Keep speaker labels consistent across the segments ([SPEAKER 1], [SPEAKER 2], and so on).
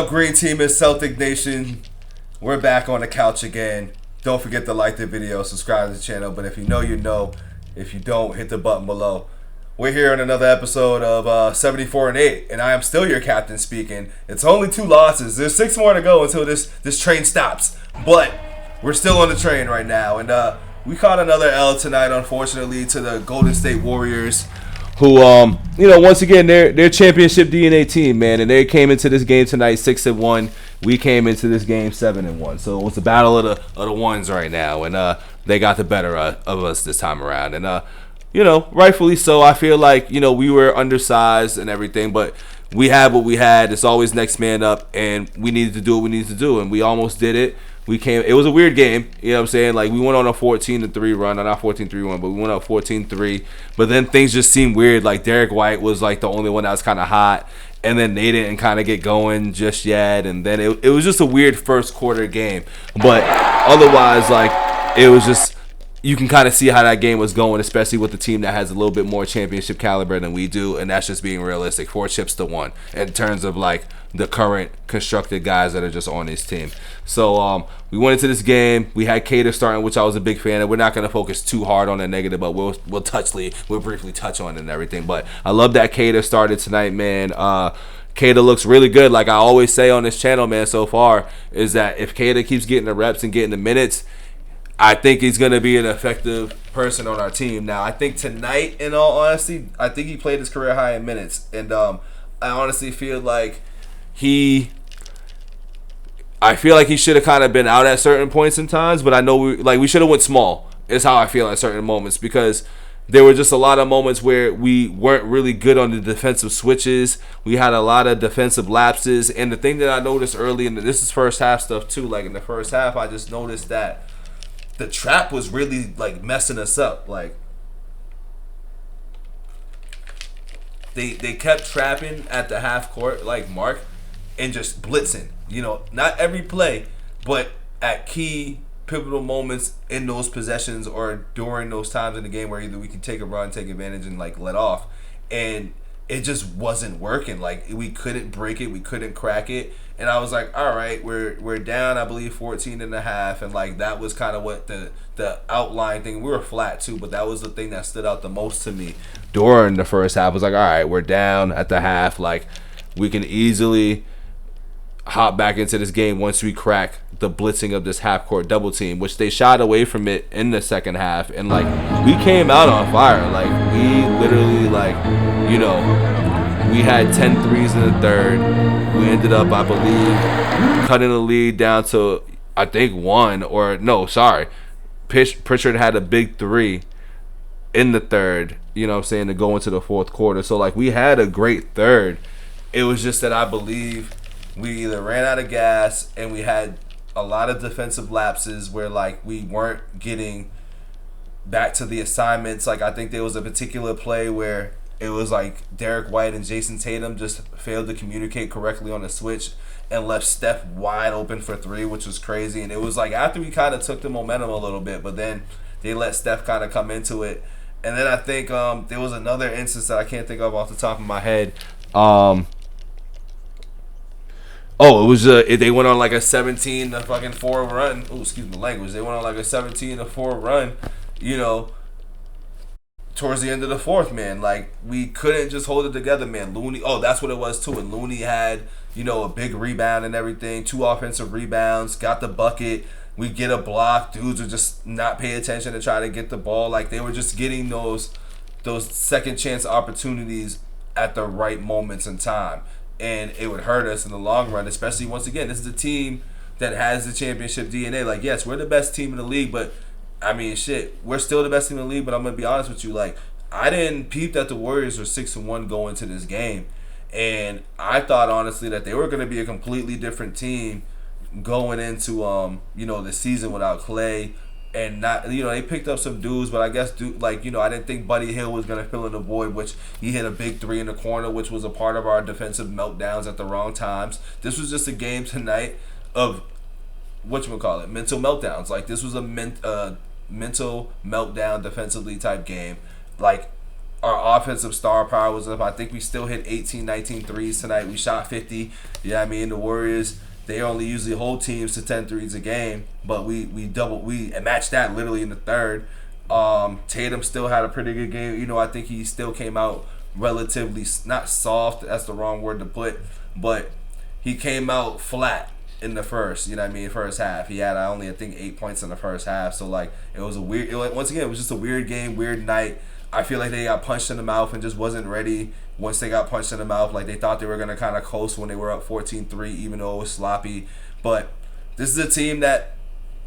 [SPEAKER 1] up, Green Team and Celtic Nation? We're back on the couch again. Don't forget to like the video, subscribe to the channel. But if you know, you know. If you don't, hit the button below. We're here on another episode of 74 and 8, and I am still your captain speaking. It's only 2 losses. There's 6 more to go until this train stops. But we're still on the train right now, and we caught another L tonight, unfortunately, to the Golden State Warriors, who, once again, they're championship DNA team, man, and they came into this game tonight 6-1. We came into this game 7-1. So it was a battle of the ones right now, and they got the better of us this time around, and rightfully so. I feel like we were undersized and everything, but we had what we had. It's always next man up, and we needed to do what we needed to do, and we almost did it. It was a weird game, you know what I'm saying? Like, we went on a 14-3 run, not 14-3-1, but we went up 14-3. But then things just seemed weird. Like, Derek White was like the only one that was kind of hot, and then they didn't kind of get going just yet. And then it was just a weird first quarter game. But otherwise, like, it was just, you can kind of see how that game was going, especially with the team that has a little bit more championship caliber than we do, and that's just being realistic. 4 chips to 1 in terms of like the current constructed guys that are just on this team. So we went into this game. We had Cater starting, which I was a big fan of. We're not going to focus too hard on the negative, but we'll briefly touch on it and everything. But I love that Cater started tonight, man. Cater looks really good. Like I always say on this channel, man, so far, is that if Cater keeps getting the reps and getting the minutes, I think he's going to be an effective person on our team. Now, I think tonight, in all honesty, I think he played his career high in minutes. And I honestly feel like he should have kind of been out at certain points in times, but I know we should have went small is how I feel at certain moments, because there were just a lot of moments where we weren't really good on the defensive switches. We had a lot of defensive lapses. And the thing that I noticed early, and this is first half stuff too, like in the first half, I just noticed that the trap was really like messing us up. Like they kept trapping at the half court like mark and just blitzing. Not every play, but at key pivotal moments in those possessions or during those times in the game where either we can take a run, take advantage, and like let off. And it just wasn't working. Like we couldn't break it, we couldn't crack it. And I was like, all right, we're down, I believe 14 and a half, and like that was kind of what the outline thing. We were flat too, but that was the thing that stood out the most to me during the first half. I was like, all right, we're down at the half, like we can easily hop back into this game once we crack the blitzing of this half court double team, which they shied away from it in the second half. And like we came out on fire. Like we literally we had 10 threes in the third. We ended up, I believe, cutting the lead down to, I think, 1 or no, sorry. Pritchard had a big 3 in the third, to go into the fourth quarter. So like we had a great third. It was just that I believe we either ran out of gas and we had a lot of defensive lapses where like we weren't getting back to the assignments. Like I think there was a particular play where it was like Derek White and Jason Tatum just failed to communicate correctly on the switch and left Steph wide open for 3, which was crazy. And it was like after we kind of took the momentum a little bit, but then they let Steph kind of come into it. And then I think there was another instance that I can't think of off the top of my head. It was they went on like a 17-4 run. Oh, excuse my language. They went on like a 17-4 run, towards the end of the fourth, man. Like we couldn't just hold it together, man. Looney, that's what it was too. And Looney had, a big rebound and everything, 2 offensive rebounds, got the bucket. We get a block. Dudes would just not pay attention to try to get the ball. Like they were just getting those second chance opportunities at the right moments in time. And it would hurt us in the long run, especially once again, this is a team that has the championship DNA. Like, yes, we're the best team in the league, but I mean, shit, we're still the best team in the league. But I'm gonna be honest with you, like, I didn't peep that the Warriors were 6-1 going into this game, and I thought honestly that they were gonna be a completely different team going into the season without Clay. And not, they picked up some dudes, but I guess, I didn't think Buddy Hill was going to fill in the void, which he hit a big 3 in the corner, which was a part of our defensive meltdowns at the wrong times. This was just a game tonight of, mental meltdowns. Like, this was a mental meltdown defensively type game. Like, Our offensive star power was up. I think we still hit 18, 19 threes tonight. We shot 50. Yeah, I mean, the Warriors, they only usually hold teams to 10 threes a game, but we matched that literally in the third. Tatum still had a pretty good game. You know, I think he still came out relatively, not soft, that's the wrong word to put, but he came out flat in the first, you know what I mean, first half. He had only, I think, 8 points in the first half. So, like, it was a weird, once again, it was just a weird game, weird night. I feel like they got punched in the mouth and just wasn't ready once they got punched in the mouth. Like, they thought they were going to kind of coast when they were up 14-3, even though it was sloppy. But this is a team that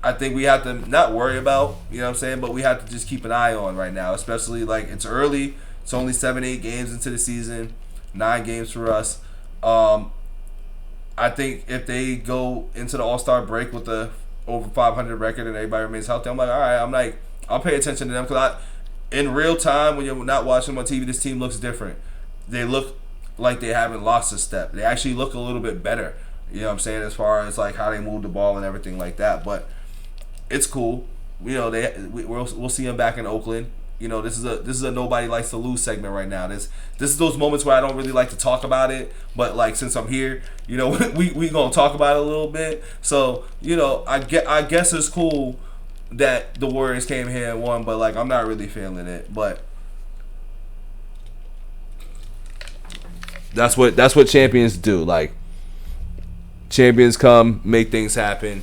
[SPEAKER 1] I think we have to not worry about, you know what I'm saying, but we have to just keep an eye on right now, especially, like, it's early. It's only 7-8 games into the season, 9 games for us. I think if they go into the All-Star break with the over 500 record and everybody remains healthy, I'm like, all right, I'll pay attention to them because in real time, when you're not watching them on TV, this team looks different. They look like they haven't lost a step. They actually look a little bit better, you know what I'm saying, as far as like how they move the ball and everything like that. But it's cool. You know, we'll see them back in Oakland. You know, this is a nobody likes to lose segment right now. This is those moments where I don't really like to talk about it, but like since I'm here, you know, we gonna talk about it a little bit. So you know, I guess it's cool that the Warriors came here and won, but like I'm not really feeling it. But that's what champions do. Like champions come, make things happen.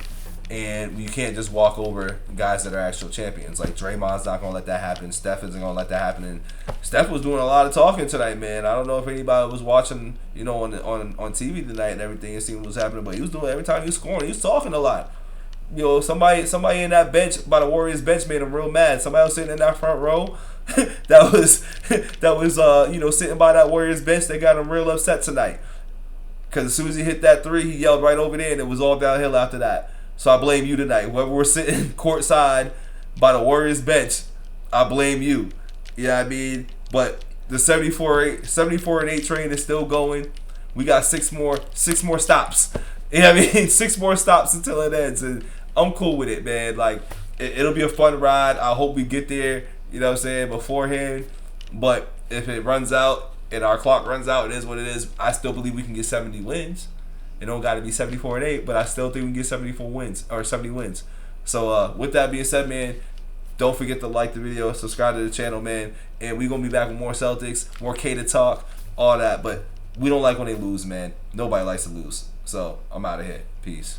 [SPEAKER 1] And you can't just walk over guys that are actual champions. Like Draymond's not gonna let that happen. Steph isn't gonna let that happen. And Steph was doing a lot of talking tonight, man. I don't know if anybody was watching, you know, on TV tonight and everything and seeing what was happening, but he was doing every time he was scoring, he was talking a lot. You know, somebody in that bench by the Warriors bench made him real mad. Somebody was sitting in that front row that was you know, sitting by that Warriors bench, they got him real upset tonight. Cause as soon as he hit that three, he yelled right over there, and it was all downhill after that. So I blame you tonight. Whoever we're sitting courtside by the Warriors bench, I blame you. You know what I mean? But the 74-8 train is still going. We got six more stops. You know what I mean? 6 more stops until it ends. And I'm cool with it, man. Like, it'll be a fun ride. I hope we get there, you know what I'm saying, beforehand. But if it runs out and our clock runs out, it is what it is. I still believe we can get 70 wins. It don't got to be 74-8, but I still think we can get 74 wins or 70 wins. So with that being said, man, don't forget to like the video, subscribe to the channel, man, and we're gonna be back with more Celtics, more K to talk, all that. But we don't like when they lose, man. Nobody likes to lose. So I'm out of here. Peace.